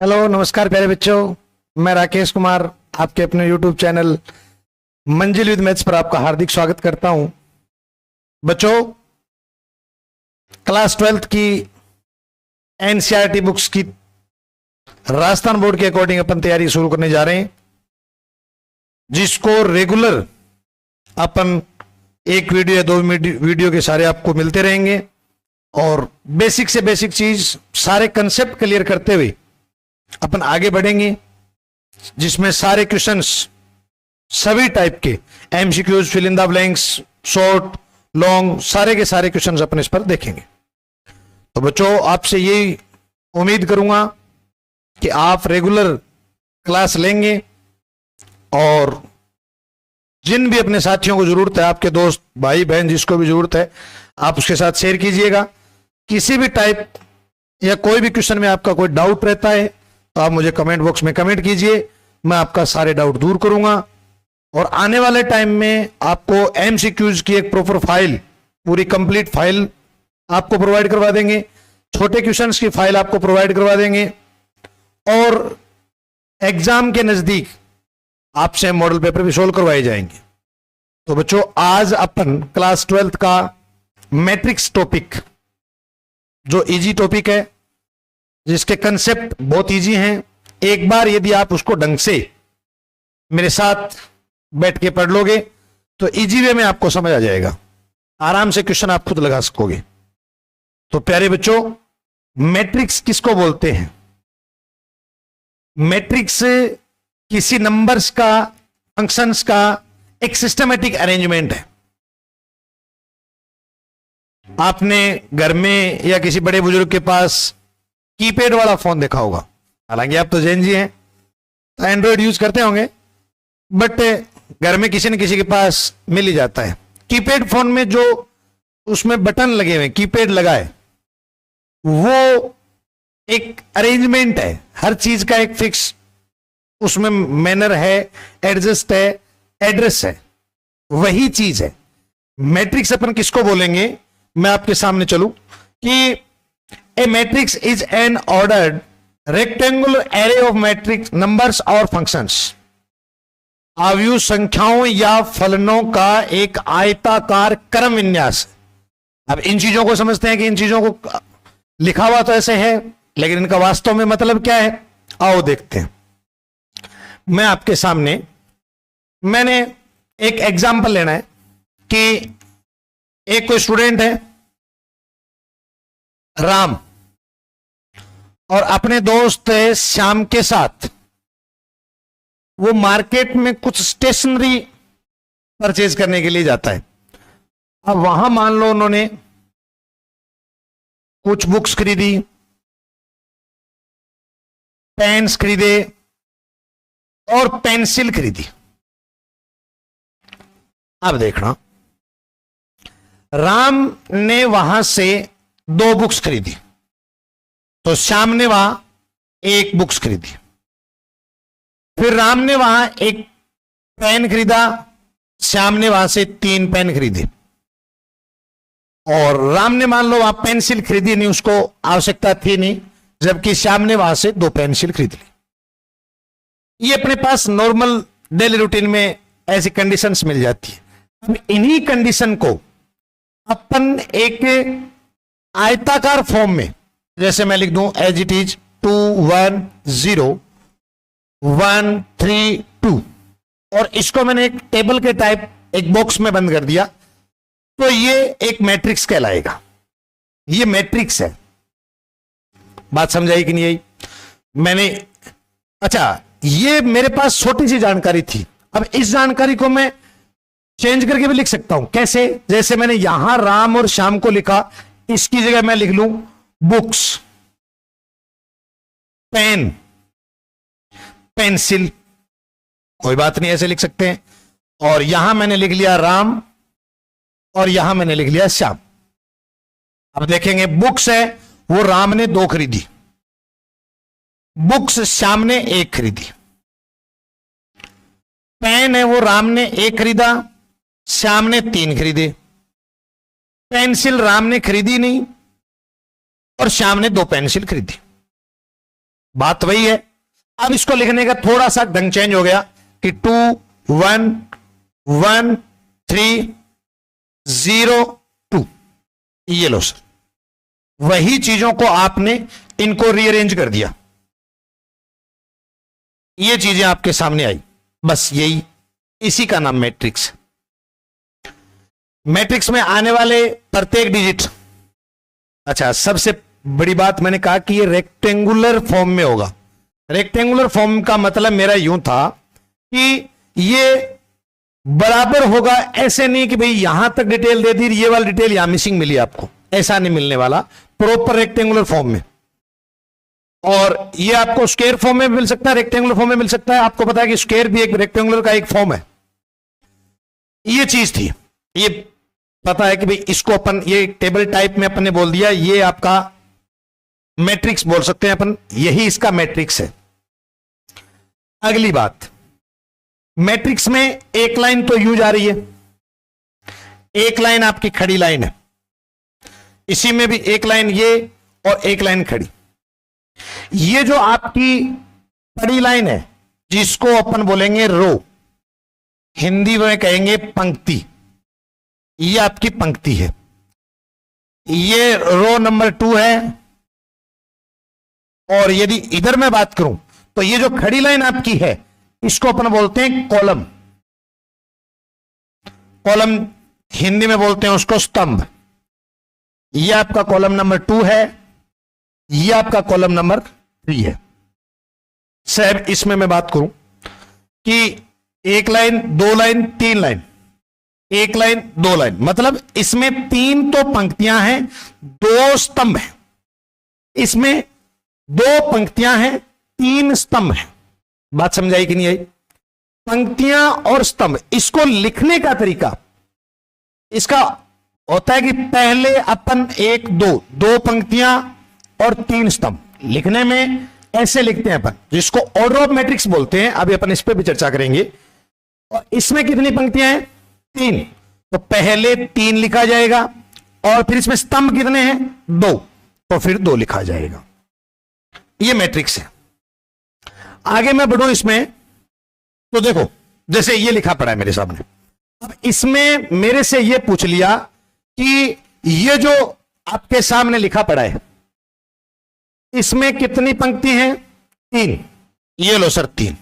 Hello नमस्कार प्यारे बच्चों। मैं राकेश कुमार आपके अपने YouTube चैनल मंजिल विद मैथ्स पर आपका हार्दिक स्वागत करता हूं। बच्चों, क्लास 12th की एनसीईआरटी बुक्स की राजस्थान बोर्ड के अकॉर्डिंग अपन तैयारी शुरू करने जा रहे हैं, जिसको रेगुलर अपन एक वीडियो या दो वीडियो के सारे आपको मिलते रहेंगे और बेसिक से बेसिक चीज सारे कंसेप्ट क्लियर करते हुए अपन आगे बढ़ेंगे, जिसमें सारे क्वेश्चंस सभी टाइप के MCQs, fill in the blanks, short, long, सारे के सारे क्वेश्चंस अपन इस पर देखेंगे। तो बच्चों, आपसे यही उम्मीद करूंगा कि आप रेगुलर क्लास लेंगे और जिन भी अपने साथियों को जरूरत है, आपके दोस्त भाई बहन जिसको भी जरूरत है, आप उसके साथ शेयर कीजिएगा। किसी भी टाइप या कोई भी क्वेश्चन में आपका कोई डाउट रहता है तो आप मुझे कमेंट बॉक्स में कमेंट कीजिए, मैं आपका सारे डाउट दूर करूंगा और आने वाले टाइम में आपको एमसीक्यूज की एक प्रॉपर फाइल, पूरी कंप्लीट फाइल आपको प्रोवाइड करवा देंगे, छोटे क्वेश्चंस की फाइल आपको प्रोवाइड करवा देंगे और एग्जाम के नजदीक आपसे मॉडल पेपर भी सोल्व करवाए जाएंगे। तो बच्चों, आज अपन क्लास 12th का मैट्रिक्स टॉपिक, जो इजी टॉपिक है, जिसके कंसेप्ट बहुत इजी हैं, एक बार यदि आप उसको ढंग से मेरे साथ बैठ के पढ़ लोगे तो इजी वे में आपको समझ आ जाएगा, आराम से क्वेश्चन आप खुद लगा सकोगे। तो प्यारे बच्चों, मैट्रिक्स किसको बोलते हैं? मैट्रिक्स किसी नंबर्स का, फंक्शंस का एक सिस्टमेटिक अरेंजमेंट है। आपने घर में या किसी बड़े बुजुर्ग के पास कीपैड वाला फोन देखा होगा, हालांकि आप तो जैन जी हैं तो एंड्रॉइड यूज करते होंगे, बट घर में किसी न किसी के पास मिल ही जाता है। कीपैड फोन में जो उसमें बटन लगे हुए, कीपैड लगा है, वो एक अरेंजमेंट है, हर चीज का एक फिक्स उसमें मैनर है, एडजस्ट है, एड्रेस है, वही चीज है। मैट्रिक्स अपन किसको बोलेंगे, मैं आपके सामने चलूं कि a matrix is an ordered rectangular array of matrix numbers और फंक्शंस। आव्यूह संख्याओं या फलनों का एक आयताकार क्रम विन्यास। अब इन चीजों को समझते हैं कि इन चीजों को लिखा हुआ तो ऐसे है, लेकिन इनका वास्तव में मतलब क्या है, आओ देखते हैं। मैं आपके सामने, मैंने एक एग्जाम्पल लेना है कि एक कोई स्टूडेंट है राम और अपने दोस्त है श्याम के साथ वो मार्केट में कुछ स्टेशनरी परचेज करने के लिए जाता है। अब वहां मान लो उन्होंने कुछ बुक्स खरीदी, पेन्स खरीदे और पेंसिल खरीदी। अब देखना, राम ने वहां से 2 बुक्स खरीदी तो श्याम ने वहां 1 बुक्स खरीदी। फिर राम ने वहां एक पेन खरीदा, श्याम ने वहां से 3 पेन खरीदे। और राम ने मान लो वहां पेंसिल खरीदी नहीं, उसको आवश्यकता थी नहीं, जबकि श्याम ने वहां से 2 पेंसिल खरीद ली। ये अपने पास नॉर्मल डेली रूटीन में ऐसी कंडीशंस मिल जाती है। अब इन्हीं कंडीशन को अपन एक आयताकार फॉर्म में, जैसे मैं लिख दूं एज इट इज 2 1 0 1 3 2, और इसको मैंने एक टेबल के टाइप एक बॉक्स में बंद कर दिया, तो ये एक मैट्रिक्स कहलाएगा। ये मैट्रिक्स है। बात समझाई कि नहीं आई मैंने? अच्छा, ये मेरे पास छोटी सी जानकारी थी। अब इस जानकारी को मैं चेंज करके भी लिख सकता हूं। कैसे? जैसे मैंने यहां राम और श्याम को लिखा, इसकी जगह मैं लिख लूं बुक्स, पेन, पेंसिल, कोई बात नहीं, ऐसे लिख सकते हैं। और यहां मैंने लिख लिया राम और यहां मैंने लिख लिया श्याम। अब देखेंगे, बुक्स है वो राम ने 2 खरीदी, बुक्स श्याम ने 1 खरीदी। पेन है वो राम ने 1 खरीदा, श्याम ने 3 खरीदे। पेंसिल राम ने खरीदी नहीं और श्याम ने 2 पेंसिल खरीदी। बात वही है। अब इसको लिखने का थोड़ा सा ढंग चेंज हो गया कि 2 1 1 3 0 2। ये लो सर, वही चीजों को आपने इनको रीअरेंज कर दिया, ये चीजें आपके सामने आई, बस यही, इसी का नाम मैट्रिक्स। मैट्रिक्स में आने वाले प्रत्येक डिजिट, अच्छा सबसे बड़ी बात मैंने कहा कि ये रेक्टेंगुलर फॉर्म में होगा। रेक्टेंगुलर फॉर्म का मतलब मेरा यूं था कि ये बराबर होगा, ऐसे नहीं कि भाई यहां तक डिटेल दे दी, ये वाली डिटेल यहां मिसिंग मिली आपको, ऐसा नहीं मिलने वाला, प्रॉपर रेक्टेंगुलर फॉर्म में। और ये आपको स्क्वायर फॉर्म में मिल सकता है, रेक्टेंगुलर फॉर्म में मिल सकता है। आपको पता है कि स्क्वायर भी एक रेक्टेंगुलर का एक फॉर्म है। ये चीज थी, ये पता है कि भाई इसको अपन ये टेबल टाइप में अपन ने बोल दिया, ये आपका मैट्रिक्स बोल सकते हैं अपन, यही इसका मैट्रिक्स है। अगली बात, मैट्रिक्स में एक लाइन तो यूज आ रही है, एक लाइन आपकी खड़ी लाइन है, इसी में भी एक लाइन ये और एक लाइन खड़ी। ये जो आपकी खड़ी लाइन है जिसको अपन बोलेंगे रो, हिंदी में कहेंगे पंक्ति, ये आपकी पंक्ति है, ये रो नंबर 2 है। और यदि इधर मैं बात करूं तो ये जो खड़ी लाइन आपकी है इसको अपन बोलते हैं कॉलम। कॉलम हिंदी में बोलते हैं उसको स्तंभ। ये आपका कॉलम नंबर 2 है, ये आपका कॉलम नंबर 3 है। साहब इसमें मैं बात करूं कि एक लाइन, दो लाइन, तीन लाइन, एक लाइन, दो लाइन, मतलब इसमें 3 तो पंक्तियां हैं, 2 स्तंभ हैं। इसमें 2 पंक्तियां हैं, 3 स्तंभ हैं। बात समझाई कि नहीं आई? पंक्तियां और स्तंभ, इसको लिखने का तरीका इसका होता है कि पहले अपन 1 2 पंक्तियां और 3 स्तंभ, लिखने में ऐसे लिखते हैं अपन, जिसको ऑर्डर ऑफ मैट्रिक्स बोलते हैं। अभी अपन इस पर भी चर्चा करेंगे। और इसमें कितनी पंक्तियां हैं? 3। तो पहले 3 लिखा जाएगा और फिर इसमें स्तंभ कितने हैं? 2, तो फिर 2 लिखा जाएगा। ये मैट्रिक्स है। आगे मैं बढ़ूं इसमें तो देखो, जैसे ये लिखा पड़ा है मेरे सामने, अब इसमें मेरे से ये पूछ लिया कि ये जो आपके सामने लिखा पड़ा है इसमें कितनी पंक्ति हैं? 3। ये लो सर 3।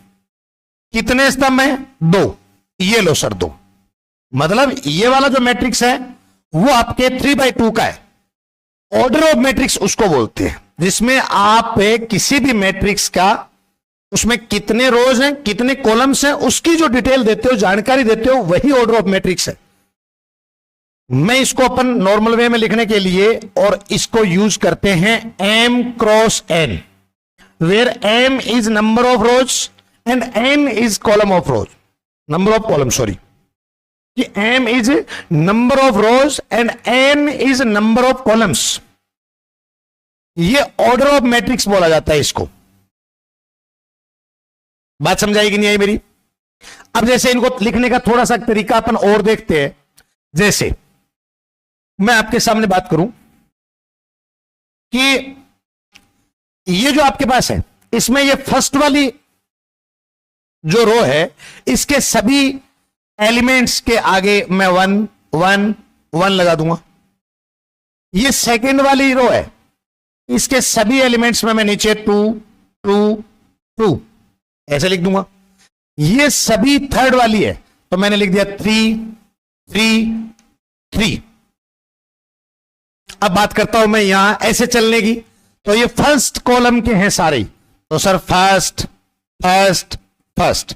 कितने स्तंभ हैं? 2। ये लो सर 2। मतलब ये वाला जो मैट्रिक्स है वो आपके 3/2 का है। ऑर्डर ऑफ मैट्रिक्स उसको बोलते हैं, जिसमें आप किसी भी मैट्रिक्स का उसमें कितने रोज हैं, कितने कॉलम्स हैं, उसकी जो डिटेल देते हो, जानकारी देते हो, वही ऑर्डर ऑफ मैट्रिक्स है। मैं इसको अपन नॉर्मल वे में लिखने के लिए और इसको यूज करते हैं m cross n, where m is number of rows and n is column of rows, number of column, sorry, कि m is number of rows and n is number of columns. ये order of matrix बोला जाता है इसको। बात समझाई कि नहीं आई मेरी? अब जैसे इनको लिखने का थोड़ा सा तरीका अपन और देखते हैं। जैसे मैं आपके सामने बात करूं कि ये जो आपके पास है इसमें ये फर्स्ट वाली जो रो है इसके सभी एलिमेंट्स के आगे मैं 1 1 1 लगा दूंगा। ये सेकंड वाली रो है, इसके सभी एलिमेंट्स में मैं नीचे 2 2 2 ऐसे लिख दूंगा। ये सभी थर्ड वाली है तो मैंने लिख दिया 3 3 3। अब बात करता हूं मैं यहां ऐसे चलने की, तो ये फर्स्ट कॉलम के हैं सारे, तो सर फर्स्ट फर्स्ट फर्स्ट।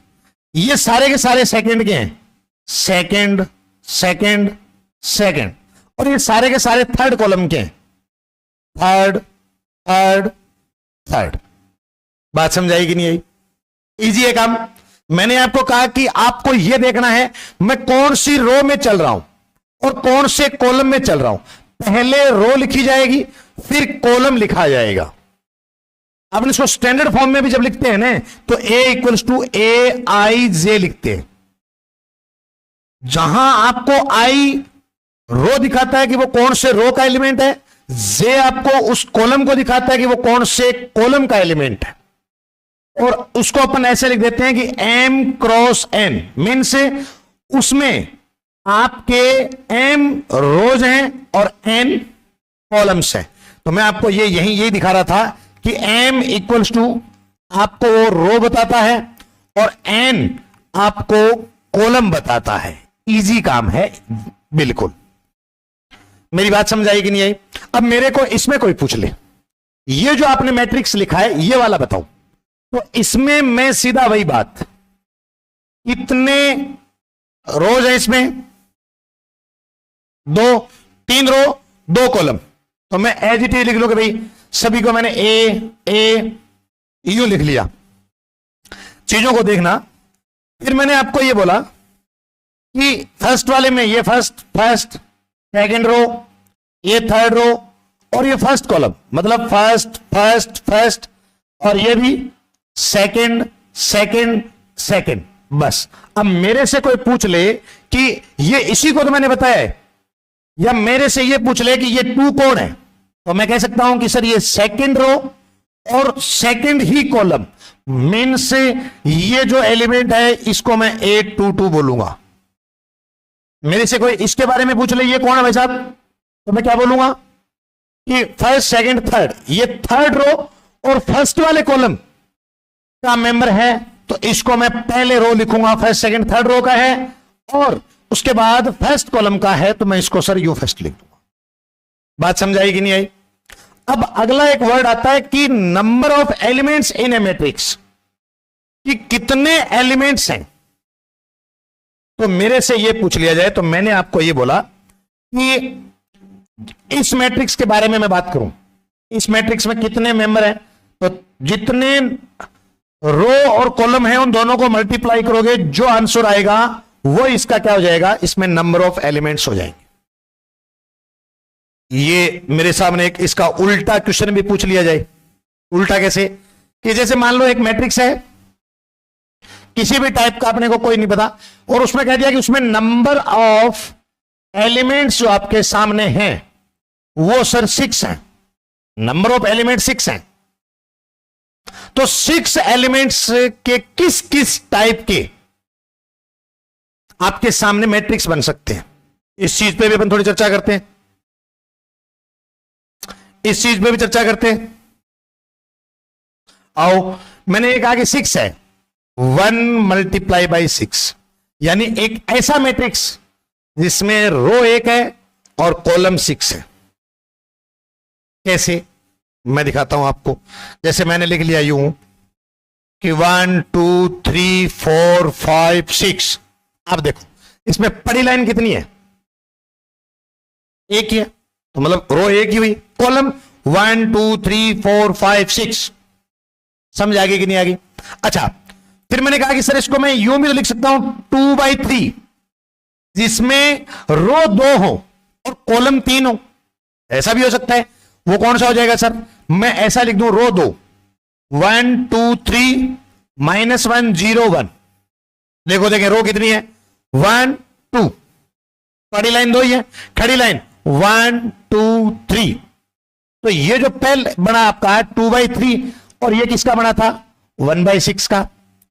ये सारे के सारे सेकंड के हैं, सेकंड सेकंड सेकंड। और ये सारे के सारे थर्ड कॉलम के हैं, थर्ड थर्ड थर्ड। बात समझाई कि नहीं आई? इजी है काम। मैंने आपको कहा कि आपको यह देखना है मैं कौन सी रो में चल रहा हूं और कौन से कॉलम में चल रहा हूं। पहले रो लिखी जाएगी फिर कॉलम लिखा जाएगा। अब इसको स्टैंडर्ड फॉर्म में भी जब लिखते हैं ना तो A = AIJ लिखते हैं। जहां आपको I रो दिखाता है कि वो कौन से रो का एलिमेंट है, J आपको उस कॉलम को दिखाता है कि वो कौन से कॉलम का एलिमेंट है। और उसको अपन ऐसे लिख देते हैं कि m क्रॉस n मीन्स उसमें आपके m रोज हैं और n कॉलम्स हैं। तो मैं आपको यही दिखा रहा था कि m इक्वल्स टू आपको वो रो बताता है और n आपको कॉलम बताता है। इजी काम है बिल्कुल। मेरी बात समझ आई कि नहीं आई? अब मेरे को इसमें कोई पूछ ले, ये जो आपने मैट्रिक्स लिखा है ये वाला बताओ, तो इसमें मैं सीधा वही बात, कितने रोज है इसमें? 2, 3 रो 2 कॉलम। तो मैं एज इट इज लिख लूं कि भाई सभी को मैंने ए यूं लिख लिया। चीजों को देखना, फिर मैंने आपको ये बोला कि फर्स्ट वाले में ये फर्स्ट सेकंड रो, ये थर्ड रो और ये फर्स्ट कॉलम, मतलब फर्स्ट और ये भी सेकंड। बस अब मेरे से कोई पूछ ले कि ये इसी को तो मैंने बताया है, या मेरे से ये पूछ ले कि ये 2 कौन है, तो मैं कह सकता हूं कि सर ये सेकंड रो और सेकंड ही कॉलम मीन्स ये जो एलिमेंट है इसको मैं A22 बोलूंगा। मेरे से कोई इसके बारे में पूछ ले ये कौन है भाई साहब, तो मैं क्या बोलूंगा कि फर्स्ट सेकंड थर्ड, ये थर्ड रो और फर्स्ट वाले कॉलम का मेंबर है, तो इसको मैं पहले रो लिखूंगा, फर्स्ट सेकंड थर्ड रो का है, और उसके बाद फर्स्ट कॉलम का है तो मैं इसको सर यू फर्स्ट लिख दूंगा। बात समझ आई कि नहीं आई? अब अगला एक वर्ड आता है कि number of elements in A matrix, कि कितने एलिमेंट्स हैं। तो मेरे से ये पूछ लिया जाए तो मैंने आपको ये बोला कि इस मैट्रिक्स के बारे में मैं बात करूं, इस मैट्रिक्स में कितने मेंबर हैं, तो जितने रो और कॉलम है उन दोनों को मल्टीप्लाई करोगे, जो आंसर आएगा वो इसका क्या हो जाएगा, इसमें नंबर ऑफ एलिमेंट्स हो जाएंगे। ये मेरे सामने एक इसका उल्टा क्वेश्चन भी पूछ लिया जाए। उल्टा कैसे? कि जैसे मान लो एक मैट्रिक्स है किसी भी टाइप का, अपने को कोई नहीं पता, और उसमें कह दिया कि उसमें नंबर ऑफ एलिमेंट्स जो आपके सामने हैं वो सर 6 हैं, नंबर ऑफ एलिमेंट 6 हैं। तो 6 एलिमेंट्स के किस किस टाइप के आपके सामने मैट्रिक्स बन सकते हैं, इस चीज पे भी अपन थोड़ी चर्चा करते हैं, इस चीज पे भी चर्चा करते हैं। आओ, मैंने एक आगे 6 है, 1 मल्टीप्लाई बाई 6, यानी एक ऐसा मैट्रिक्स जिसमें रो 1 है और कॉलम 6 है। कैसे? मैं दिखाता हूं आपको। जैसे मैंने लिख लिया यूं कि 1 2 3 4 5 6। आप देखो इसमें पड़ी लाइन कितनी है? एक ही है, तो मतलब रो एक ही हुई, कॉलम 1 2 3 4 5 6। समझ आ गई कि नहीं आ गई? अच्छा, फिर मैंने कहा कि सर इसको मैं यूं भी तो लिख सकता हूं 2/3, जिसमें रो 2 हो और कॉलम 3 हो, ऐसा भी हो सकता है। वो कौन सा हो जाएगा सर? मैं ऐसा लिख दूं रो 2 1 2 3 -1 0 1। देखो देखें रो कितनी है? 1 2, पड़ी लाइन 2 ही है, खड़ी लाइन 1 2 3। तो ये जो पहले बना आपका है 2/3, और ये किसका बना था? 1/6 का।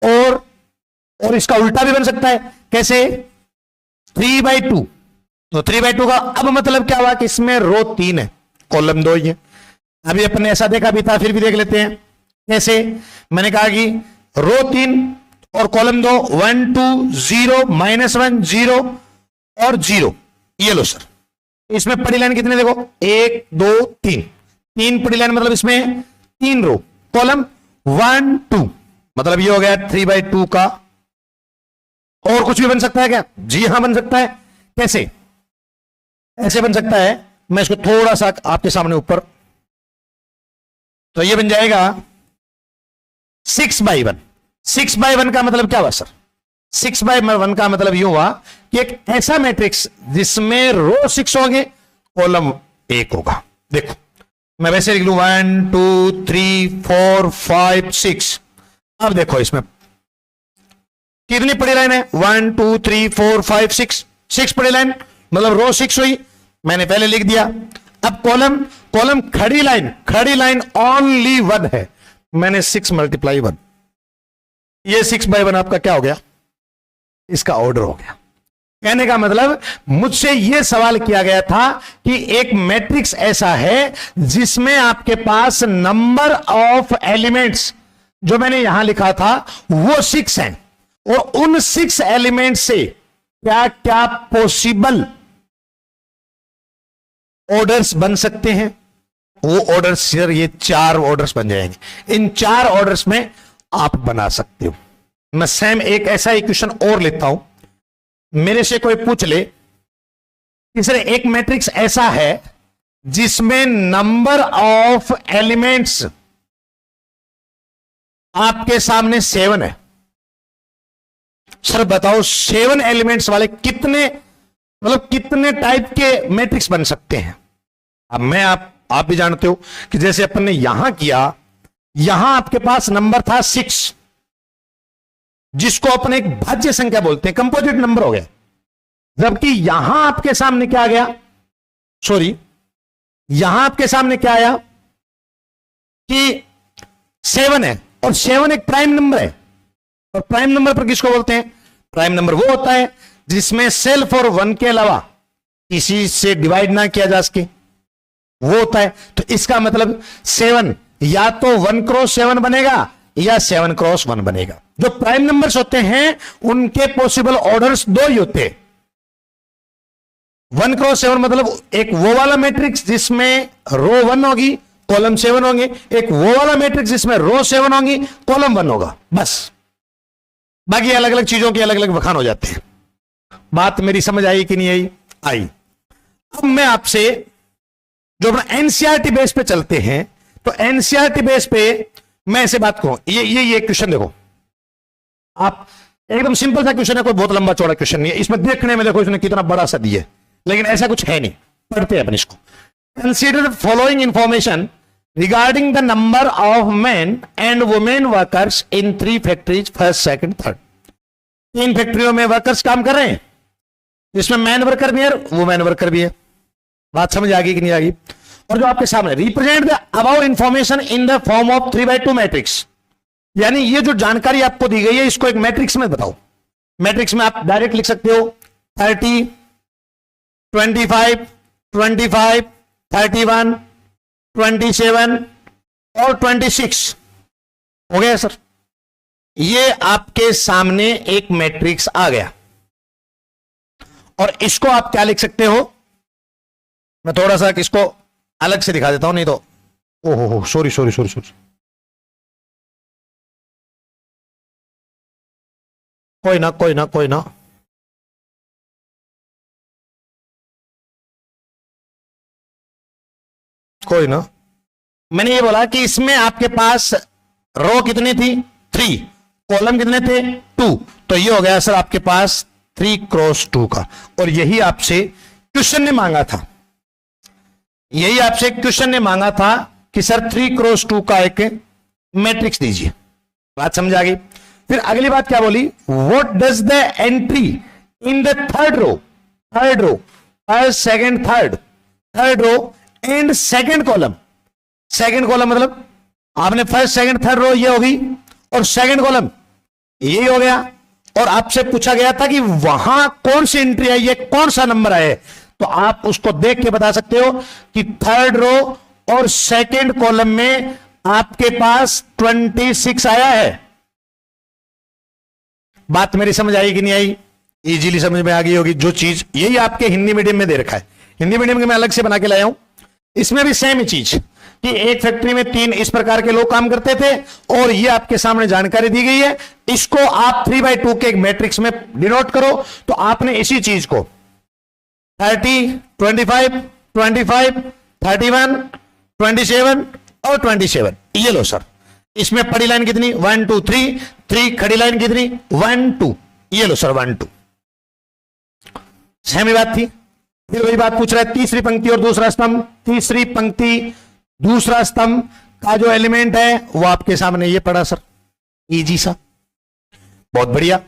और इसका उल्टा भी बन सकता है। कैसे? 3/2। तो 3/2 का अब मतलब क्या हुआ कि इसमें रो 3 है, कॉलम 2 ही है। अभी अपने ऐसा देखा भी था, फिर भी देख लेते हैं कैसे। मैंने कहा कि रो 3 और कॉलम 2 1 2 0 -1 0 और 0। ये लो सर, इसमें पड़ी लाइन कितने? देखो 1 2 3 पड़ी लाइन, मतलब इसमें 3 रो, कॉलम 1 2, मतलब ये हो गया 3/2 का। और कुछ भी बन सकता है क्या? जी हां बन सकता है। कैसे? ऐसे बन सकता है, मैं इसको थोड़ा सा आपके सामने ऊपर, तो ये बन जाएगा 6/1। 6/1 का मतलब क्या हुआ सर? 6/1 का मतलब यूं हुआ कि एक ऐसा मैट्रिक्स जिसमें रो 6 होंगे, कॉलम 1 होगा। देखो मैं वैसे लिख लूं 1 2 3 4 5 6। अब देखो इसमें कितनी पड़ी लाइन है? 1 2 3 4 5 6, 6 पड़ी लाइन, मतलब रो 6 हुई, मैंने पहले लिख दिया। अब कॉलम खड़ी लाइन ओनली 1 है, मैंने 6 × 1, ये 6/1 आपका क्या हो गया, इसका ऑर्डर हो गया। कहने का मतलब मुझसे यह सवाल किया गया था कि एक मैट्रिक्स ऐसा है जिसमें आपके पास नंबर ऑफ एलिमेंट्स जो मैंने यहां लिखा था वो 6 हैं, और उन 6 एलिमेंट से क्या क्या पॉसिबल ऑर्डर्स बन सकते हैं। वो ऑर्डर्स सर ये 4 ऑर्डर्स बन जाएंगे। इन 4 ऑर्डर्स में आप बना सकते हो। मैं सेम एक ऐसा इक्वेशन और लेता हूं, मेरे से कोई पूछ ले कि सर एक मैट्रिक्स ऐसा है जिसमें नंबर ऑफ एलिमेंट्स आपके सामने 7 है, सर बताओ 7 एलिमेंट्स वाले कितने, मतलब कितने टाइप के मैट्रिक्स बन सकते हैं। अब मैं आप भी जानते हो कि जैसे अपन ने यहां किया, यहां आपके पास नंबर था 6, जिसको अपन एक भाज्य संख्या बोलते हैं, कंपोजिट नंबर हो गया। जबकि यहां आपके सामने क्या आ गया, सॉरी यहां आपके सामने क्या आया कि 7 है, और 7 एक प्राइम नंबर है। और प्राइम नंबर पर किसको बोलते हैं, प्राइम नंबर वो होता है जिसमें सेल्फ और 1 के अलावा किसी से डिवाइड ना किया जा सके, वो होता है। तो इसका मतलब 7 या तो 1 क्रॉस 7 बनेगा या 7 क्रॉस 1 बनेगा। जो प्राइम नंबर्स होते हैं उनके पॉसिबल ऑर्डर्स 2 ही होते हैं। 1 क्रॉस 7 मतलब एक वो वाला मैट्रिक्स जिसमें रो 1 होगी, कॉलम 7 होंगे, एक वो वाला मैट्रिक्स जिसमें रो 7 होंगी, कॉलम 1 होगा, बस। बाकी अलग अलग चीजों के अलग अलग बखान हो जाते हैं। बात मेरी समझ आई कि नहीं आई? आई। अब मैं आपसे जो अपना एनसीईआरटी बेस पे चलते हैं, तो एनसीईआरटी बेस पे मैं ऐसे बात कहूं, ये क्वेश्चन देखो आप, एकदम सिंपल सा क्वेश्चन है, कोई बहुत लंबा चौड़ा क्वेश्चन नहीं है। इसमें देखने में देखो इसने कितना बड़ा सा दिया है, लेकिन ऐसा कुछ है नहीं। पढ़ते हैं अपन इसको। Consider the following information regarding the number of man and women workers in 3 factories, first second third. 3 फैक्ट्रियों में वर्कर्स काम कर रहे हैं, जिसमें मैन वर्कर भी है, वुमेन वर्कर भी है। बात समझ आ गई कि नहीं आ गई? और जो आपके सामने represent the about information in the form of 3/2 matrix, यानी ये जो जानकारी आपको दी गई है इसको एक मैट्रिक्स में बताओ। मैट्रिक्स में आप डायरेक्ट लिख सकते हो 30, 25, 25, 31, 27 और 26। हो गया सर? ये आपके सामने एक मैट्रिक्स आ गया, और इसको आप क्या लिख सकते हो, मैं थोड़ा सा इसको अलग से दिखा देता हूं, नहीं तो ओहो सॉरी सॉरी सॉरी सॉरी, कोई ना कोई ना कोई ना, कोई ना। मैंने ये बोला कि इसमें आपके पास रो कितनी थी, 3, कॉलम कितने थे, 2, तो ये हो गया सर आपके पास 3 क्रॉस 2 का। और यही आपसे क्वेश्चन ने मांगा था, यही आपसे क्वेश्चन ने मांगा था कि सर 3 क्रॉस 2 का एक मैट्रिक्स दीजिए। बात समझ आ गई? फिर अगली बात क्या बोली, what does the entry in the third row, first second third row and second column. Second column मतलब आपने फर्स्ट सेकंड थर्ड रो ये होगी, और सेकंड कॉलम यही हो गया। और आपसे पूछा गया था कि वहां कौन सी एंट्री आई है, कौन सा नंबर आए, तो आप उसको देख के बता सकते हो कि थर्ड रो और सेकंड कॉलम में आपके पास 26 आया है। बात मेरी समझ आई कि नहीं आई? इजीली समझ में आ गई होगी। जो चीज यही आपके हिंदी मीडियम में दे रखा है, हिंदी मीडियम के मैं अलग से बना के लाया हूं, इसमें भी सेम ही चीज कि एक फैक्ट्री में 3 इस प्रकार के लोग काम करते थे, और ये आपके सामने जानकारी दी गई है। इसको आप 3/2 के एक मैट्रिक्स में डिनोट करो। तो आपने इसी चीज को 30, 25, 25, 31, 27 और 27, ये लो सर। इसमें पड़ी लाइन कितनी, 1 2 3, खड़ी लाइन कितनी, 1 2, ये लो सर 1 2। सेम ही बात थी। फिर वही बात पूछ रहा है, तीसरी पंक्ति और दूसरा स्तंभ, तीसरी पंक्ति दूसरा स्तंभ का जो एलिमेंट है वो आपके सामने ये पड़ा सर, इजी सा, बहुत बढ़िया,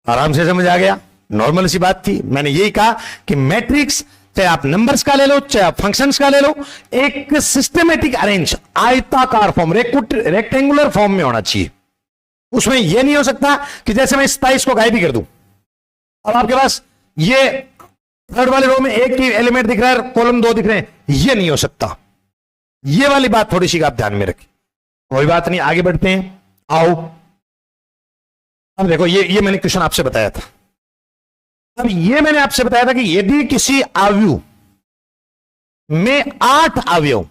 आराम से समझ आ गया। नॉर्मल सी बात थी। मैंने यही कहा कि मैट्रिक्स चाहे आप नंबर्स का ले लो, चाहे आप फंक्शंस का ले लो, एक सिस्टमेटिक अरेंज आयताकार फॉर्म, रेक्टेंगुलर फॉर्म में होना चाहिए। उसमें यह नहीं हो सकता कि जैसे मैं 27 को गायब ही कर दूं, अब आपके पास ये थर्ड वाले रो में एक ही एलिमेंट दिख रहा है, कॉलम 2 दिख रहे हैं, यह नहीं हो सकता। ये वाली बात थोड़ी सी आप ध्यान में रखें। कोई बात नहीं, आगे बढ़ते हैं, आओ। अब देखो ये मैंने क्वेश्चन आपसे बताया था। अब ये मैंने आपसे बताया था कि यदि किसी अवयव में 8 अवयव,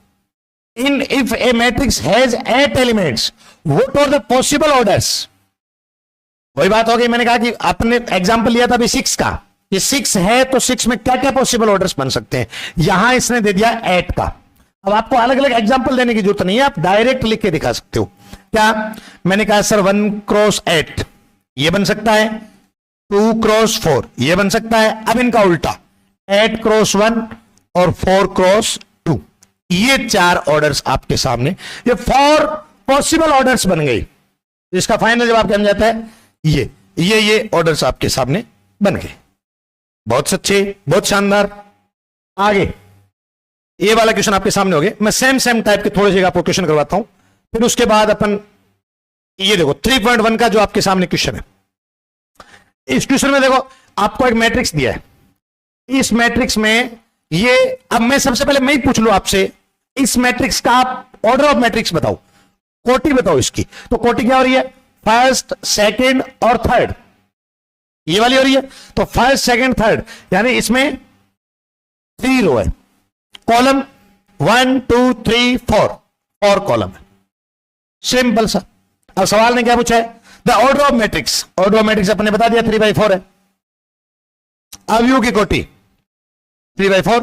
in if a matrix has 8 elements, what are the possible orders. वही बात हो गई, मैंने कहा कि आपने एग्जांपल लिया था अभी 6 का, ये 6 है तो 6 में क्या क्या पॉसिबल ऑर्डर्स बन सकते हैं। यहां इसने दे दिया 8 का। अब आपको अलग अलग एग्जांपल देने की जरूरत नहीं है, आप डायरेक्ट लिख के दिखा सकते हो। क्या मैंने कहा सर 1 क्रॉस 8 ये बन सकता है, 2 क्रॉस 4 ये बन सकता है। अब इनका उल्टा 8 क्रॉस 1 और 4 क्रॉस 2, ये 4 ऑर्डर्स आपके सामने, ये 4 पॉसिबल ऑर्डर्स बन गई। इसका फाइनल जवाब क्या बन जाता है, ये ऑर्डर्स आपके सामने बन गए। बहुत सच्चे, बहुत शानदार। आगे ये वाला क्वेश्चन आपके सामने हो गया। मैं सेम टाइप के थोड़े से आपको क्वेश्चन करवाता हूं, फिर उसके बाद अपन ये देखो 3.1 का जो आपके सामने क्वेश्चन है। इस क्वेश्चन में देखो आपको एक मैट्रिक्स दिया है, इस मैट्रिक्स में ये, अब मैं सबसे पहले मैं ही पूछ लूं आपसे, इस मैट्रिक्स का आप ऑर्डर ऑफ मैट्रिक्स बताओ, कोटि बताओ इसकी। तो कोटि क्या हो रही है, फर्स्ट, सेकंड और थर्ड, ये वाली हो रही है। तो फर्स्ट, सेकंड, थर्ड, यानी इसमें 3 रो है, कॉलम 1 2 3 4 कॉलम है। सिंपल सा। अब सवाल ने क्या पूछा है, the order of matrix. Order of matrix अपने बता दिया 3/4 है। अवयव की कोटि 3/4।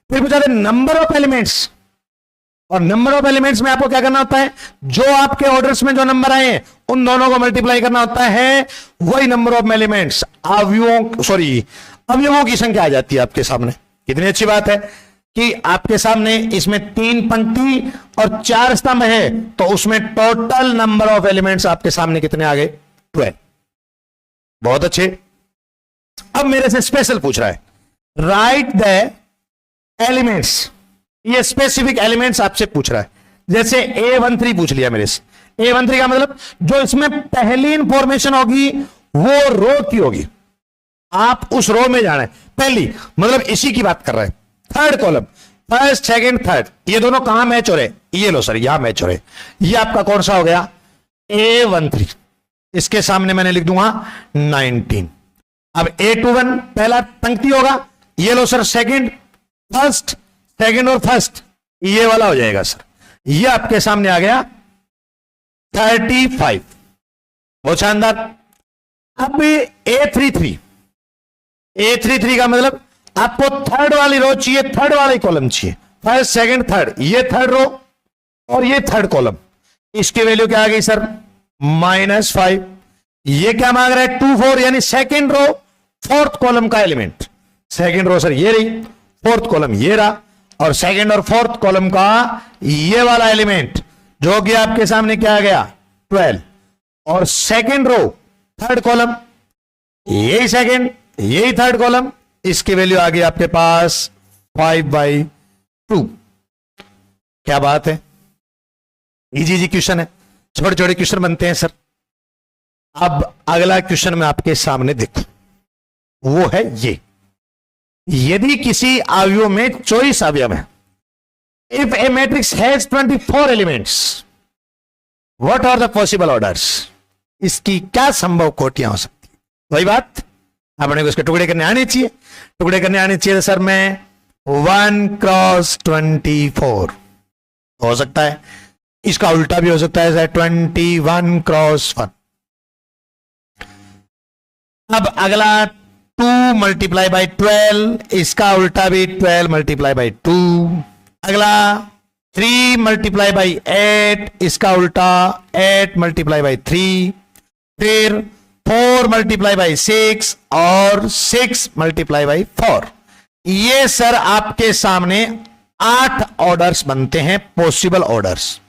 फिर पूछा था नंबर ऑफ एलिमेंट्स, और नंबर ऑफ एलिमेंट्स में आपको क्या करना होता है, जो आपके ऑर्डर्स में जो नंबर आए हैं उन दोनों को मल्टीप्लाई करना होता है, वही नंबर ऑफ एलिमेंट्स अवयवों की संख्या आ जाती है आपके सामने। कितनी अच्छी बात है कि आपके सामने इसमें 3 पंक्ति और 4 स्तंभ है, तो उसमें टोटल नंबर ऑफ एलिमेंट्स आपके सामने कितने आ गए, 12। बहुत अच्छे। अब मेरे से स्पेशल पूछ रहा है, राइट द एलिमेंट्स, ये स्पेसिफिक एलिमेंट्स आपसे पूछ रहा है। जैसे A13 पूछ लिया मेरे से, A13 का मतलब जो इसमें पहली इंफॉर्मेशन होगी वो रो की होगी, आप उस रो में जाना है। पहली मतलब इसी की बात कर रहे हैं। Third column, first, second, third, ये दोनों कहां मैच हो रहे, ये लो सर यहां मैच हो रहे, ये आपका कौन सा हो गया, A13। इसके सामने मैंने लिख दूंगा 19। अब A21 पहला पंक्ति होगा, ये लो सर सेकंड, फर्स्ट, सेकंड और फर्स्ट, ये वाला हो जाएगा सर, ये आपके सामने आ गया 35। बहुत शानदार। अब A33 का मतलब आपको थर्ड वाली रो चाहिए, थर्ड वाली कॉलम चाहिए, फर्स्ट, सेकंड, थर्ड, ये थर्ड रो और ये थर्ड कॉलम। इसकी वैल्यू क्या आ गई सर, -5। ये क्या मांग रहा है, 2 4, यानी सेकंड रो फोर्थ कॉलम का एलिमेंट। सेकंड रो सर ये रही, फोर्थ कॉलम ये रहा, और सेकंड और फोर्थ कॉलम का ये वाला एलिमेंट जो कि आपके सामने क्या आ गया, 12। और सेकंड रो थर्ड कॉलम, यही सेकंड, यही थर्ड कॉलम, इसकी वैल्यू आ गई आपके पास 5/2। क्या बात है, इजी क्वेश्चन है, छोटे छोटे क्वेश्चन बनते हैं सर। अब अगला क्वेश्चन मैं आपके सामने देखूं, वो है ये, यदि किसी अवयव में 24 अवयव है, if a matrix has 24 elements, what are the possible orders, इसकी क्या संभव कोटियां हो सकती। वही बात, अपने को इसके टुकड़े करने आने चाहिए। टुकड़े करने आने चाहिए सर, मैं 1 क्रॉस 24 हो सकता है, इसका उल्टा भी हो सकता है सर 21 क्रॉस 1। अब अगला 2 मल्टीप्लाई बाई 12, इसका उल्टा भी 12 मल्टीप्लाई बाई 2। अगला 3 मल्टीप्लाई बाई 8, इसका उल्टा 8 मल्टीप्लाई बाई 3। फिर 4 मल्टीप्लाई बाई 6 और 6 मल्टीप्लाई बाई 4। ये सर आपके सामने 8 ऑर्डर्स बनते हैं, पॉसिबल ऑर्डर्स।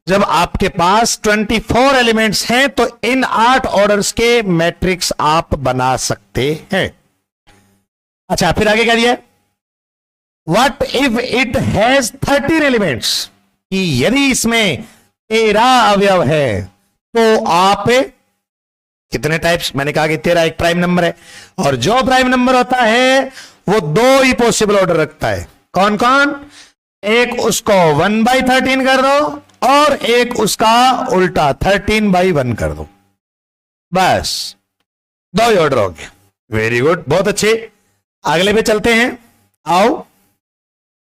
जब आपके पास 24 एलिमेंट्स हैं तो इन 8 ऑर्डर्स के मैट्रिक्स आप बना सकते हैं। अच्छा, फिर आगे क्या दिया, what if it has 13 elements, कि यदि इसमें 13 अवयव है, तो आप कितने टाइप्स, मैंने कहा कि 13 एक प्राइम नंबर है, और जो प्राइम नंबर होता है वो दो ही पॉसिबल ऑर्डर रखता है। कौन कौन? एक उसको 1/13 कर दो और एक उसका उल्टा 13/1 कर दो, बस दो ही ऑर्डर हो गए। वेरी गुड, बहुत अच्छे। अगले पे चलते हैं, आओ।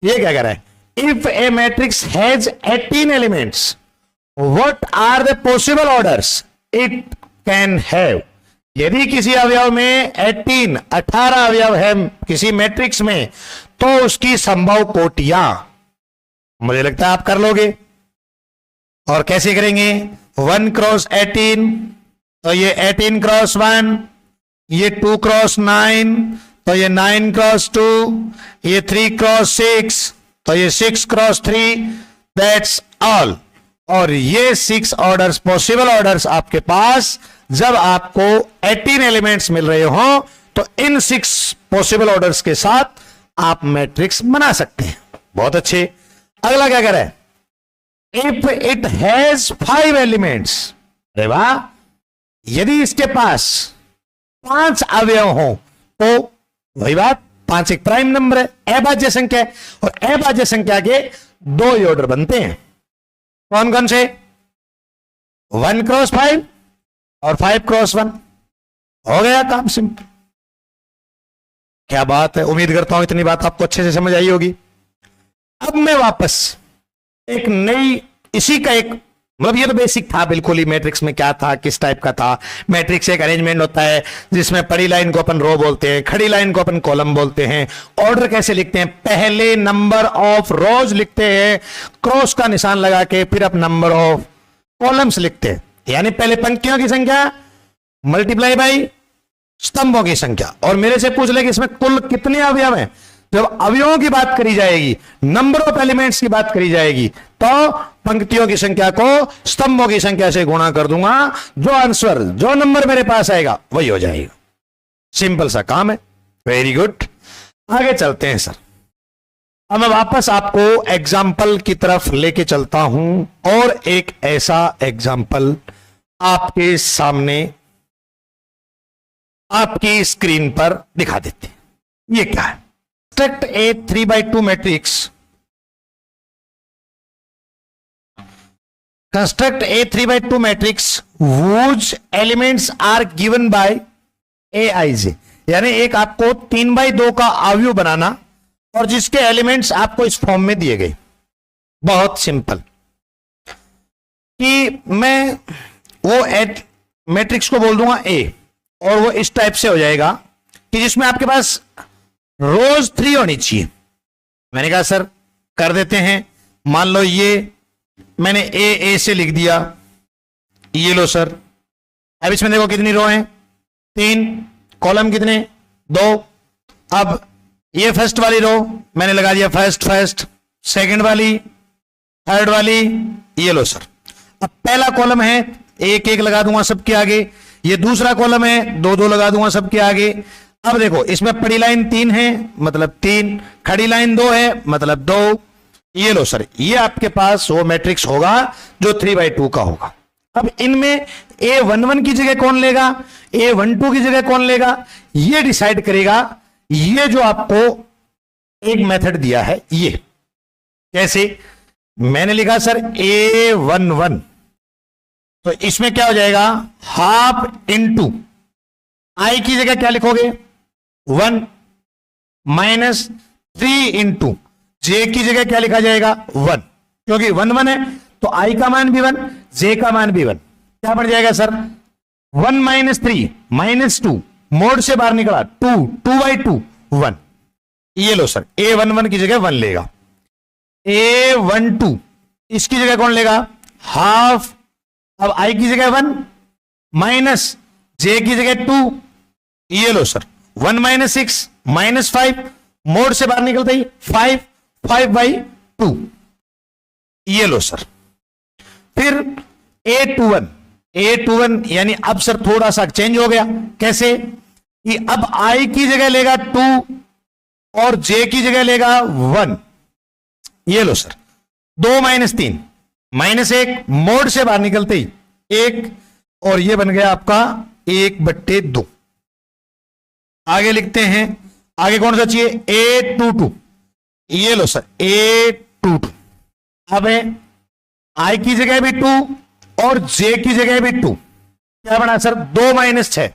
ये क्या कह रहा है? If a matrix has 18 elements, what are the possible orders it can have. यदि किसी अवयव में 18 अवयव है किसी मैट्रिक्स में, तो उसकी संभव कोटियां, मुझे लगता है आप कर लोगे। और कैसे करेंगे? 1 क्रॉस 18, तो ये 18 क्रॉस 1, ये 2 क्रॉस 9, तो ये 9 क्रॉस 2, ये 3 क्रॉस 6, तो ये 6 क्रॉस 3, दैट्स ऑल। और ये 6 ऑर्डर्स, पॉसिबल ऑर्डर्स आपके पास जब आपको 18 एलिमेंट्स मिल रहे हो, तो इन 6 पॉसिबल ऑर्डर्स के साथ आप मैट्रिक्स बना सकते हैं। बहुत अच्छे। अगला क्या कह रहा है? इफ इट हैज 5 एलिमेंट्स, अरे वाह, यदि इसके पास 5 अवयव हो, तो वही बात, 5 एक प्राइम नंबर है, अभाज्य संख्या है, और अभाज्य संख्या के दो ही ऑर्डर बनते हैं। कौन कौन से? 1 क्रॉस 5 और 5 क्रॉस 1। हो गया काम सिंपल। क्या बात है, उम्मीद करता हूं इतनी बात आपको अच्छे से समझ आई होगी। अब मैं वापस एक नई, इसी का एक, मतलब ये तो बेसिक था बिल्कुल ही, मैट्रिक्स में क्या था, किस टाइप का था। मैट्रिक्स एक अरेंजमेंट होता है जिसमें पड़ी लाइन को अपन रो बोलते हैं, खड़ी लाइन को अपन कॉलम बोलते हैं। ऑर्डर कैसे लिखते हैं? पहले नंबर ऑफ रोज लिखते हैं क्रॉस का निशान लगा के, फिर अब नंबर ऑफ कॉलम्स लिखते हैं, यानी पहले पंक्तियों की संख्या मल्टीप्लाई बाई स्तंभों की संख्या। और मेरे से पूछ ले कि इसमें कुल कितने अवयव हैं, जब अवयवों की बात करी जाएगी, नंबर ऑफ एलिमेंट्स की बात करी जाएगी, तो पंक्तियों की संख्या को स्तंभों की संख्या से गुणा कर दूंगा, जो आंसर, जो नंबर मेरे पास आएगा वही हो जाएगा। सिंपल सा काम है। वेरी गुड, आगे चलते हैं सर। अब मैं वापस आपको एग्जाम्पल की तरफ लेके चलता हूं, और एक ऐसा एग्जाम्पल आपके सामने, आपकी स्क्रीन पर दिखा देते हैं। ये क्या है? Construct a 3/2 matrix, construct a 3/2 matrix whose elements are given by aij, यानी एक आपको 3/2 का अवयव बनाना, और जिसके एलिमेंट्स आपको इस फॉर्म में दिए गए। बहुत सिंपल, कि मैं वो मैट्रिक्स को बोल दूंगा ए, और वो इस टाइप से हो जाएगा कि जिसमें आपके पास रोज 3 होनी चाहिए। मैंने कहा सर कर देते हैं, मान लो ये मैंने ए से लिख दिया, ये लो सर। अब इसमें देखो कितनी रो हैं? 3, कॉलम कितने? 2। अब ये फर्स्ट वाली रो मैंने लगा दिया फर्स्ट, सेकंड वाली, थर्ड वाली, ये लो सर। अब पहला कॉलम है, 1 लगा दूंगा सबके आगे। ये दूसरा कॉलम है, 2 लगा दूंगा सबके आगे। अब देखो इसमें पड़ी लाइन 3 है, मतलब 3, खड़ी लाइन 2 है, मतलब 2। ये लो सर, ये आपके पास वो मैट्रिक्स होगा जो 3/2 का होगा। अब इनमें A11 की जगह कौन लेगा, A12 की जगह कौन लेगा, ये डिसाइड करेगा ये जो आपको एक मेथड दिया है। ये कैसे? मैंने लिखा सर A11, तो इसमें क्या हो जाएगा? हाफ इंटू आई की जगह क्या लिखोगे? 1 माइनस 3 इंटू जे की जगह क्या लिखा जाएगा? 1, क्योंकि 1 1 है तो आई का मान भी 1, जे का मान भी 1। क्या बन जाएगा सर? 1 माइनस 3 माइनस 2, मोड से बाहर निकला 2/2 1। ये लो सर, A11 की जगह 1 लेगा। A12 इसकी जगह कौन लेगा? हाफ। अब आई की जगह 1 माइनस जे की जगह 2। ये लो सर, 1 माइनस 6 माइनस 5, मोड से बाहर निकलता ही 5/2। ये लो सर। फिर A21 यानी अब सर थोड़ा सा चेंज हो गया। कैसे? कि अब आई की जगह लेगा 2 और जे की जगह लेगा 1। ये लो सर, 2 माइनस 3 -1 मोड से बाहर निकलते ही 1, और ये बन गया आपका 1/2। आगे लिखते हैं, आगे कौन सा चाहिए, A22, ये लो सर A22। अब है I की जगह भी 2 और J की जगह भी 2, क्या बना सर 2 - 6,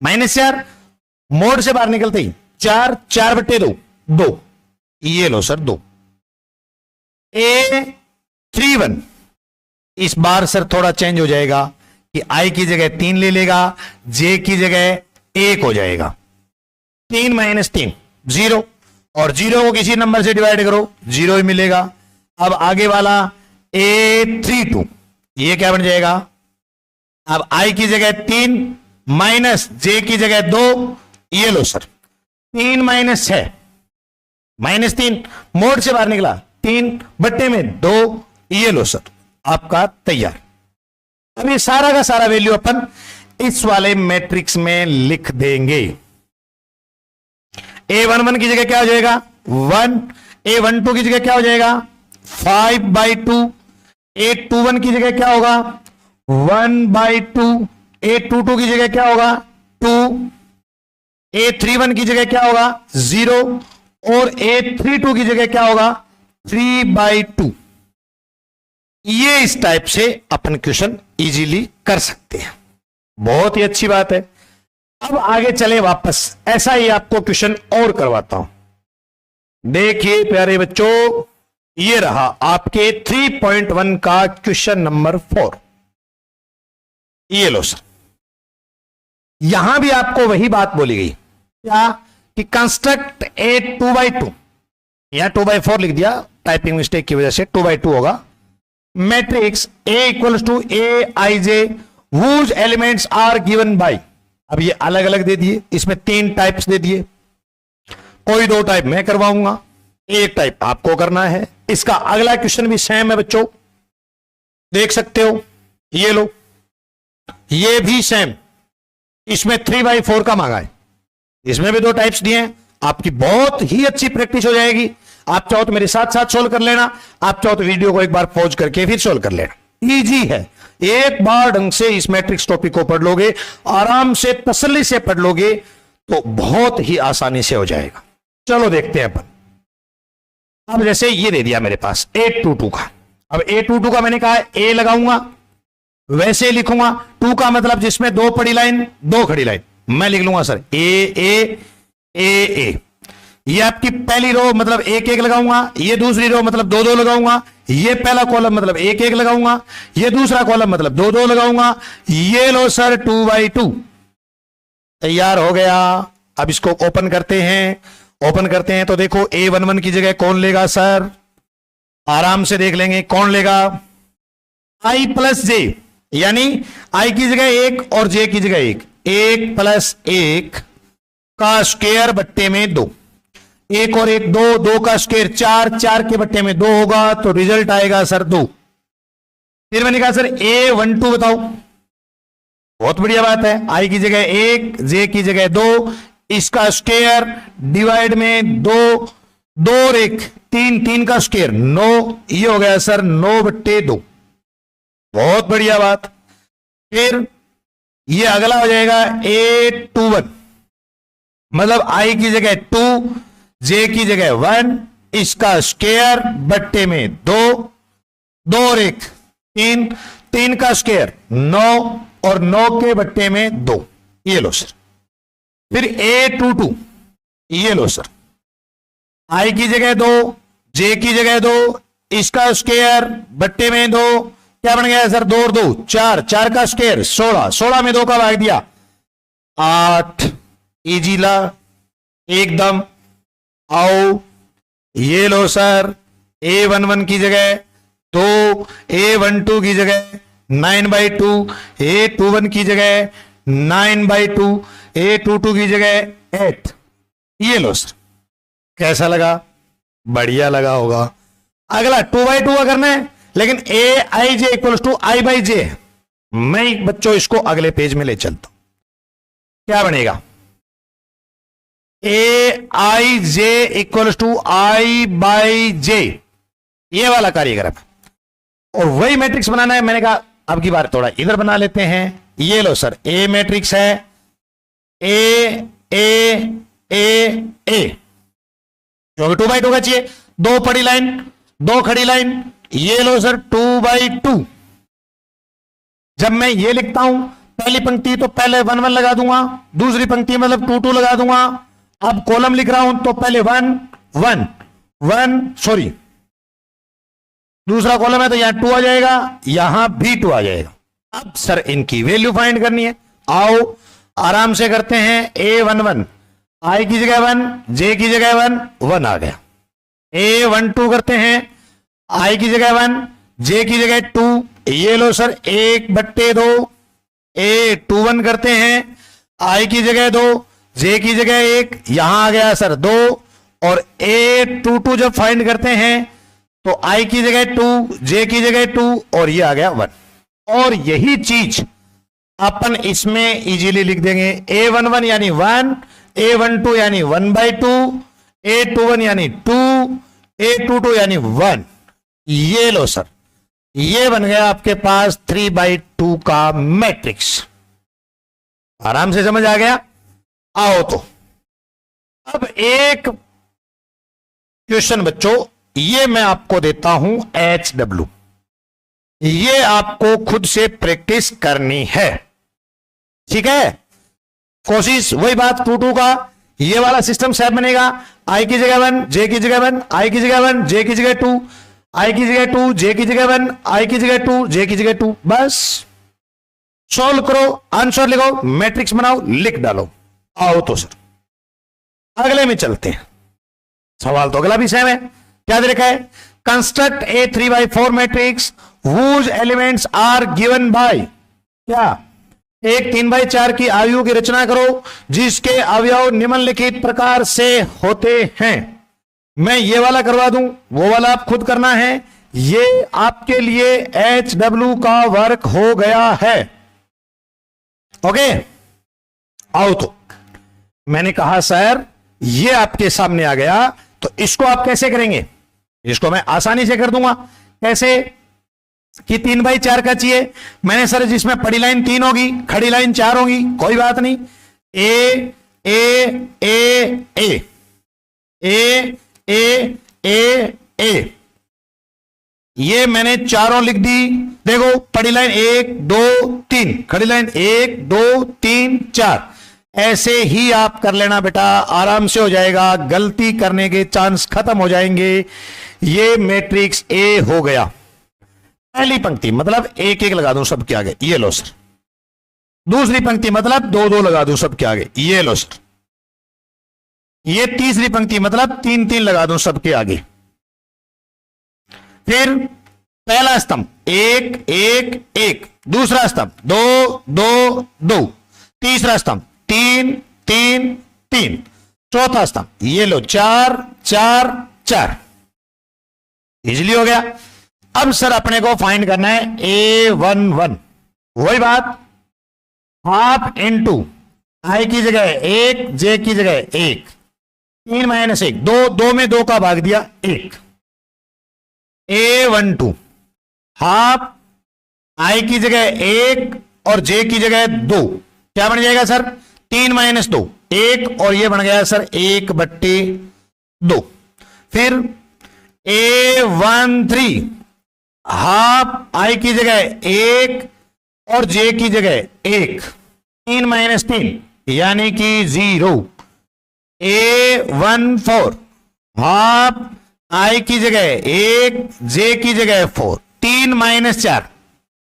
-4, मोड से बाहर निकलते ही 4, 4/2, 2, ये लो सर 2। A31 इस बार सर थोड़ा चेंज हो जाएगा कि I की जगह 3 ले लेगा, J की जगह 1 हो जाएगा। 3 - 3 0, और 0 को किसी नंबर से डिवाइड करो 0 ही मिलेगा। अब आगे वाला A32, ये क्या बन जाएगा, अब I की जगह 3 माइनस J की जगह 2, ये लो सर 3 - 6, -3, मोड से बाहर निकला 3/2, ये लो सर आपका तैयार। अब ये सारा का सारा वैल्यू अपन इस वाले मैट्रिक्स में लिख देंगे। A11 की जगह क्या हो जाएगा 1, A12 की जगह क्या हो जाएगा 5/2, A21 की जगह क्या होगा 1/2, A22 की जगह क्या होगा 2, A31 की जगह क्या होगा 0, और A32 की जगह क्या होगा 3/2। ये इस टाइप से अपन क्वेश्चन इजीली कर सकते हैं, बहुत ही अच्छी बात है। अब आगे चले वापस, ऐसा ही आपको क्वेश्चन और करवाता हूं। देखिए प्यारे बच्चों, ये रहा आपके 3.1 का क्वेश्चन नंबर 4। ये लो सर, यहां भी आपको वही बात बोली गई, क्या कि कंस्ट्रक्ट ए 2/2, यहां 2/4 लिख दिया टाइपिंग मिस्टेक की वजह से, 2/2 होगा। Matrix A = Aij whose elements are given by, अब ये अलग अलग दे दिए, इसमें 3 टाइप्स दे दिए, कोई 2 टाइप मैं करवाऊंगा, 1 टाइप आपको करना है। इसका अगला क्वेश्चन भी सेम है बच्चों, देख सकते हो, ये लो, ये भी सेम, इसमें 3/4 का मांगा है, इसमें भी 2 टाइप्स दिए हैं। आपकी बहुत ही अच्छी प्रैक्टिस हो जाएगी। आप चाहो तो मेरे साथ साथ सोल्व कर लेना, आप चाहो तो वीडियो को एक बार पॉज करके फिर सोल्व कर लेना। इजी है, एक बार ढंग से इस मैट्रिक्स टॉपिक को पढ़ लोगे, आराम से तसल्ली से पढ़ लोगे, तो बहुत ही आसानी से हो जाएगा। चलो देखते हैं अपन। अब जैसे ये दे दिया मेरे पास A22 का, अब A22 का मैंने कहा A लगाऊंगा, वैसे लिखूंगा 2 का मतलब जिसमें 2 पड़ी लाइन 2 खड़ी लाइन, मैं लिख लूंगा सर A ये आपकी पहली रो मतलब 1-1 लगाऊंगा, ये दूसरी रो मतलब 2-2 लगाऊंगा, ये पहला कॉलम मतलब 1-1 लगाऊंगा, ये दूसरा कॉलम मतलब 2-2 लगाऊंगा। ये लो सर 2/2 तैयार हो गया। अब इसको ओपन करते हैं, ओपन करते हैं तो देखो A11 की जगह कौन लेगा सर, आराम से देख लेंगे कौन लेगा, I + J, यानी I की जगह 1 और J की जगह 1, 1 + 1 का स्क्वायर बट्टे में 2, 1 और 1 2, 2 का स्क्वायर 4, 4 के बट्टे में 2 होगा, तो रिजल्ट आएगा सर 2। फिर मैंने कहा सर A12 बताओ, बहुत बढ़िया बात है, I की जगह 1, J की जगह 2, इसका स्क्वायर डिवाइड में 2, 2 और 1 3, 3 का स्क्वायर 9, ये हो गया सर 9/2, बहुत बढ़िया बात। फिर ये अगला हो जाएगा A21, मतलब I की जगह 2, J की जगह 1, इसका स्क्वायर बट्टे में 2, 2 और 1 3, 3 का स्क्वायर 9, और 9 के बट्टे में 2, ये लो सर। फिर A22, ये लो सर, I की जगह 2, J की जगह 2, इसका स्क्वायर बट्टे में 2, क्या बन गया सर 2 और 2 4, 4 का स्क्वायर 16, 16 में 2 का भाग दिया 8, इजी ला एकदम। आओ ये लो सर, A11 की जगह 2, A12 की जगह 9/2, A21 की जगह 9/2, A22 की जगह 8, ये लो सर। कैसा लगा, बढ़िया लगा होगा। अगला 2/2 का करना है, लेकिन Aij = I/J है, मैं बच्चों इसको अगले पेज में ले चलता हूं। क्या बनेगा Aij = I/J, ये वाला कार्यक्रम। और वही मैट्रिक्स बनाना है। मैंने कहा अब की बार थोड़ा इधर बना लेते हैं। ये लो सर, ए मैट्रिक्स है, ए ए ए ए, क्योंकि 2x2 का चाहिए। दो पड़ी लाइन, दो खड़ी लाइन, ये लो सर 2x2। जब मैं ये लिखता हूं पहली पंक्ति तो पहले 1 1 लगा दूंगा, दूसरी पंक्ति मतलब 2 2 लगा दूंगा। अब कॉलम लिख रहा हूं तो पहले 1 1 1, सॉरी दूसरा कॉलम है तो यहां 2 आ जाएगा, यहां भी 2 आ जाएगा। अब सर इनकी वैल्यू फाइंड करनी है। आओ आराम से करते हैं। A11 आई की जगह 1, जे की जगह 1, 1 आ गया। A12 करते हैं, आई की जगह 1, जे की जगह 2, ये लो सर 1/2। A21 करते हैं, आई की जगह 2, जे की जगह 1, यहां आ गया सर 2। और A22 जब फाइंड करते हैं तो आई की जगह 2, जे की जगह 2, और ये आ गया 1। और यही चीज अपन इसमें इजीली लिख देंगे। A11 यानी 1, A12 यानी 1/2, A21 यानी 2, A22 यानी 1। ये लो सर, ये बन गया आपके पास 3/2 का मैट्रिक्स। आराम से समझ आ गया। आओ तो अब एक क्वेश्चन बच्चों, ये मैं आपको देता हूं HW, ये आपको खुद से प्रैक्टिस करनी है, ठीक है। कोशिश वही बात 2 2 का ये वाला सिस्टम सेट बनेगा। आई की जगह 1, जे की जगह 1, आई की जगह 1, जे की जगह 2, आई की जगह 2, जे की जगह 1, आई की जगह 2, जे की जगह 2। बस सॉल्व करो, आंसर लिखो, मैट्रिक्स बनाओ, लिख डालो। आओ तो सर अगले में चलते हैं। सवाल तो अगला भी सेम है। क्या दे रखा है? Construct a 3/4 matrix whose elements are given by, क्या एक 3/4 की आयु की रचना करो जिसके अवयव निम्नलिखित प्रकार से होते हैं। मैं ये वाला करवा दूं, वो वाला आप खुद करना है। ये आपके लिए HW का वर्क हो गया है। ओके, आओ तो मैंने कहा सर ये आपके सामने आ गया, तो इसको आप कैसे करेंगे? इसको मैं आसानी से कर दूंगा। कैसे कि 3/4 का चाहिए। मैंने सर जिसमें पड़ी लाइन 3 होगी, खड़ी लाइन 4 होगी, कोई बात नहीं। ए ए ए ए ए ए ए ए, ये मैंने चारों लिख दी। देखो पड़ी लाइन 1 2 3, खड़ी लाइन 1 2 3 4। ऐसे ही आप कर लेना बेटा, आराम से हो जाएगा, गलती करने के चांस खत्म हो जाएंगे। ये मैट्रिक्स ए हो गया। पहली पंक्ति मतलब 1 1 लगा दूं सबके आगे, ये लो सर। दूसरी पंक्ति मतलब 2 2 लगा दूं सबके आगे, ये लो सर। ये तीसरी पंक्ति मतलब 3 3 लगा दूं सबके आगे। फिर पहला स्तंभ 1 1 1, दूसरा स्तंभ 2 2 2, तीसरा स्तंभ 3 3 3, चौथा स्तंभ ये लो 4 4 4। इजीली हो गया। अब सर अपने को फाइंड करना है A11। वही बात, हाफ इंटू आई की जगह 1, जे की जगह 1, 3 - 1, 2 2 में 2 का भाग दिया 1। A12 हाफ आई की जगह 1 और जे की जगह 2, क्या बन जाएगा सर? 3 - 2 1, और ये बन गया सर 1/2। फिर A13 हाफ आई की जगह 1 और जे की जगह 1, 3 - 3 यानी कि 0। A14 हाफ आई की जगह 1, जे की जगह 4, 3 - 4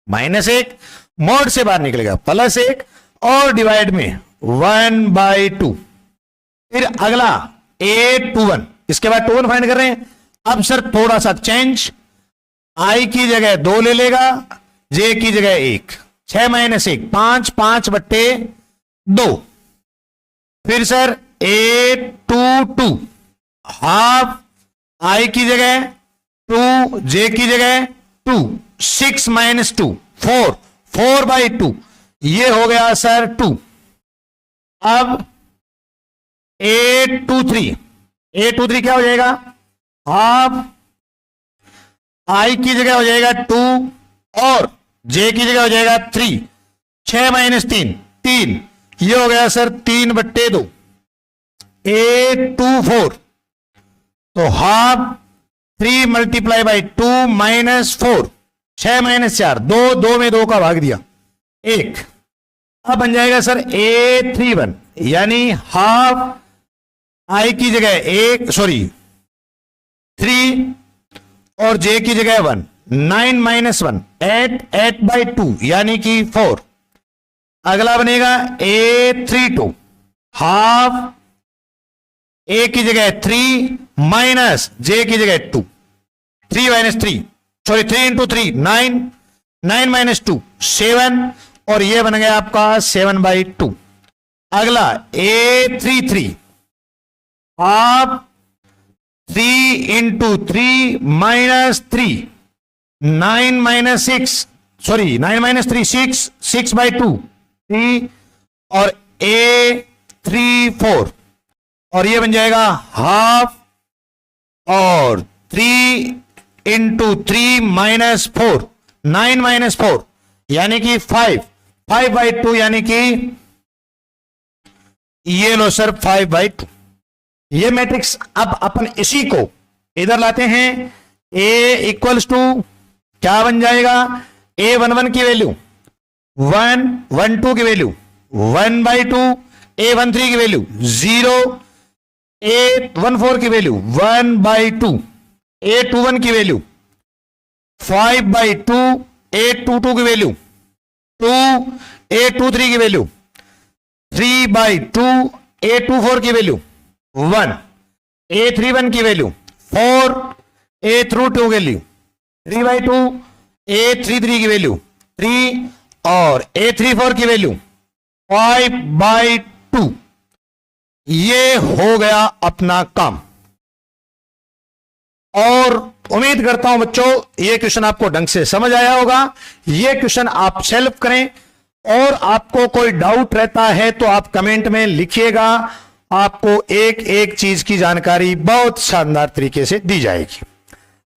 -1, मोड से बाहर निकलेगा +1, और डिवाइड में 1/2। फिर अगला A21, इसके बाद 21 फाइंड कर रहे हैं। अब सर थोड़ा सा चेंज, आई की जगह 2 ले लेगा, जे की जगह 1, 6 - 1 5 5/2। फिर सर A22 हाफ आई की जगह 2, जे की जगह 2, 6 - 2 4, 4/2, ये हो गया सर 2। अब A23 क्या हो जाएगा? हाफ आई की जगह हो जाएगा 2 और जे की जगह हो जाएगा 3, 6 माइनस 3, 3, ये हो गया सर 3/2, 8, 2, 4, तो half 3 multiply by 2 minus 4, 6 minus 4, 2, 2 में 2 का भाग दिया 1, अब बन जाएगा सर A31, यानी हाफ आई की जगह 3 और जे की जगह 1, 9 माइनस 1, 8, 8/2 यानी कि 4। अगला बनेगा A32, हाफ ए की जगह 3 माइनस जे की जगह 2, 3 माइनस 3, सॉरी 3 इंटू 3, 9, 9 माइनस 2, 7, और ये बन गया आपका 7/2। अगला A33, half 3 into 3 minus 3, 9 minus 6, sorry 9 minus 3, 6, 6/2, 3, और A34, और ये बन जाएगा हाफ और 3 इंटू 3 माइनस 4, 9 माइनस 4 यानी कि 5, 5/2 यानी कि ये लो सर 5/2। ये मैट्रिक्स अब अपन इसी को इधर लाते हैं, A इक्वल्स टू क्या बन जाएगा, A11 की वैल्यू 1, 12 की वैल्यू 1/2, A13 की वैल्यू 0, A14 की वैल्यू 1/2, A21 की वैल्यू 5/2, A22 की वैल्यू 2, A23 की वैल्यू 3/2, A24 की वैल्यू 1, A31 की वैल्यू 4, A32 की वैल्यू 3/2, A33 की वैल्यू 3, और A34 की वैल्यू 5/2। ये हो गया अपना काम, और उम्मीद करता हूं बच्चों ये क्वेश्चन आपको ढंग से समझ आया होगा। ये क्वेश्चन आप सेल्फ करें, और आपको कोई डाउट रहता है तो आप कमेंट में लिखिएगा, आपको एक एक चीज की जानकारी बहुत शानदार तरीके से दी जाएगी।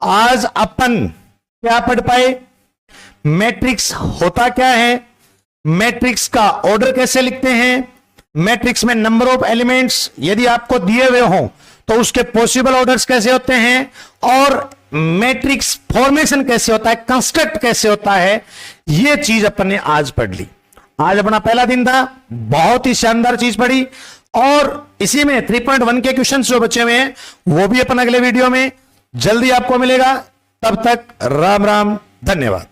आज अपन क्या पढ़ पाए, मैट्रिक्स होता क्या है, मैट्रिक्स का ऑर्डर कैसे लिखते हैं, मैट्रिक्स में नंबर ऑफ एलिमेंट्स यदि आपको दिए हुए हों तो उसके पॉसिबल ऑर्डर्स कैसे होते हैं, और मैट्रिक्स फॉर्मेशन कैसे होता है, कंस्ट्रक्ट कैसे होता है, यह चीज अपन ने आज पढ़ ली। आज अपना पहला दिन था, बहुत ही शानदार चीज पढ़ी, और इसी में 3.1 के क्वेश्चंस जो बचे हुए हैं वो भी अपन अगले वीडियो में जल्दी आपको मिलेगा। तब तक राम राम, धन्यवाद।